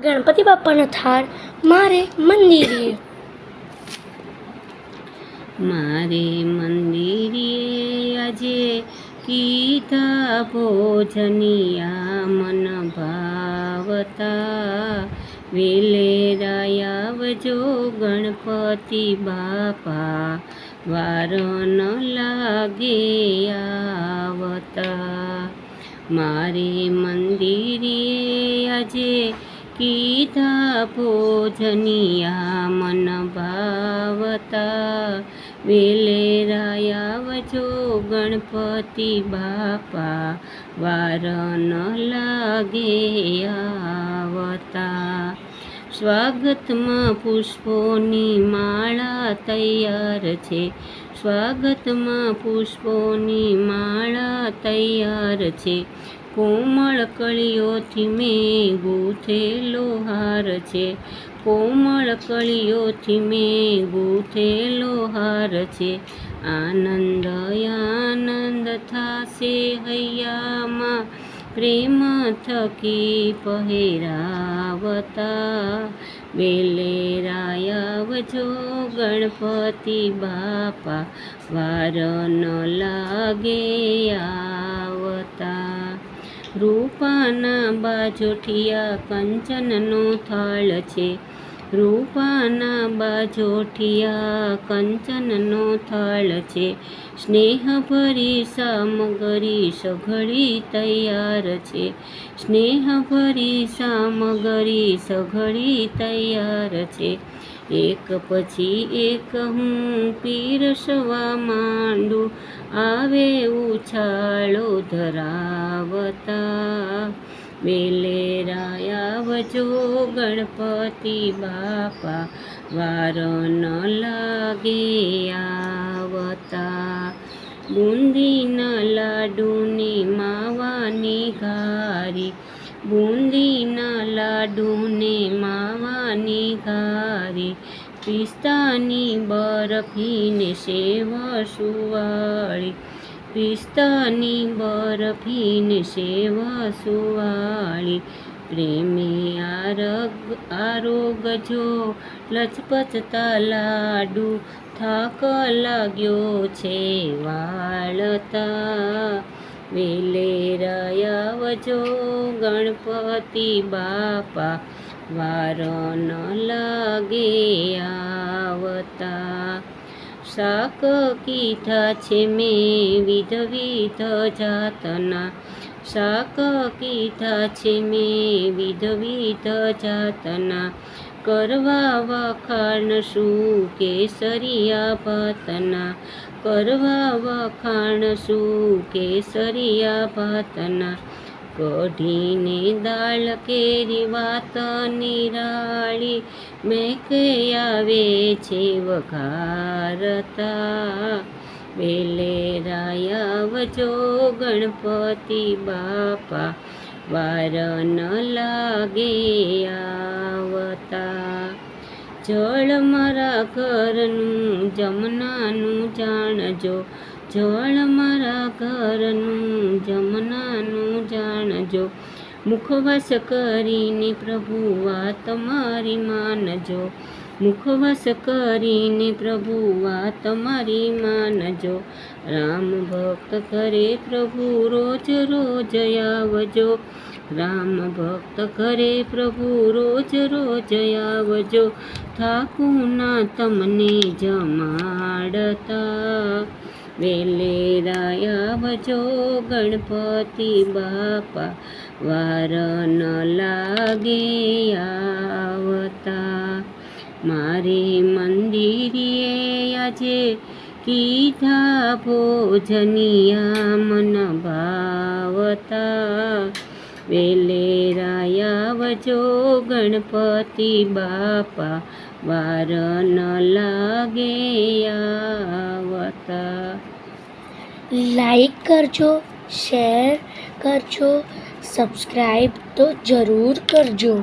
ગણપતિ બાપાનો થાળ મારે મંદિરે. મારે મંદિરે આજે કીધા ભોજનિયા મન ભાવતા. વેલેરાય આવજો ગણપતિ બાપા, વાર ન લાગે આવતા. મારે મંદિરે આજે કીધા ભોજનિયા મન ભાવતા. વેલેરાય આવજો ગણપતિ બાપા, વાર ન લાગે આવતા. સ્વાગતમાં પુષ્પોની માળા તૈયાર છે, સ્વાગતમાં પુષ્પોની માળા તૈયાર છે. કોમળ કળીઓથી મેં ગૂંથેલો હાર છે, કોમળ કળીઓથી મેં ગૂંથેલો હાર છે. આનંદ આનંદ થાશે હૈયામાં, પ્રેમ થકી પહેરાવતા. વેલેરાય આવજો ગણપતિ બાપા, વાર ન લાગે આવતા. રૂપાના બાજોઠિયા કંચનનો થાળ છે, રૂપાના બાજોઠિયા કંચનનો થાળ છે. સ્નેહભરી સામગ્રી સઘળી તૈયાર છે, સ્નેહભરી સામગ્રી સઘળી તૈયાર છે. એક પછી એક હું પીરસવા માંડું, આવે ઉછાળો ધરાવતા. વેલેરાય આવજો ગણપતિ બાપા, વાર ન લાગે આવતા. બુંદીના લાડુની માવાની ઘારી, બુંદીના લાડુને માવાની ઘારી. પિસ્તાની બરફીને સેવ સુવાળી, પિસ્તાની બરફીને સેવ સુવાળી. પ્રેમે આરોગજો લચપચતા લાડુ, થાક લાગ્યો છે વાળતા. વેલેરાય આવજો ગણપતિ બાપા, વાર ન લાગે આવતા. શાક કીધા છે મેં વિધ વિધ જાતના, શાક કીધા છે મેં વિધ વિધ જાતના. કરવા વખાણ શું કેસરિયા ભાતના, કરવા વખાણ શું કેસરિયા ભાતના. કઢીને દાળ કેરી વાત નિરાળી, મેં કે આવે છે વઘારતા. વેલેરાય આવજો ગણપતિ બાપા, વાર ન લાગે આવતા. જળ મારા ઘરનું જમનાનું જાણજો, જળ મારા ઘરનું જમનાનું જાણજો. મુખવાસ કરીને પ્રભુ વાત મારી માનજો, મુખવાસ કરીને પ્રભુ વાત મારી માનજો. રામ ભક્ત ઘરે પ્રભુ રોજ રોજ આવજો, રામ ભક્ત ઘરે પ્રભુ રોજ રોજ આવજો. થાકું ના તમને જમાડતા. વેલેરાય આવજો ગણપતિ બાપા, વાર ન લાગે આવતા. મારે મંદિરે આજે કીધા ભોજનિયા મન ભાવતા. વેલેરાય આવજો ગણપતિ બાપા, વાર ન લાગે આવતા. લાઈક કરજો, શેર કરજો, સબસ્ક્રાઈબ તો જરૂર કરજો.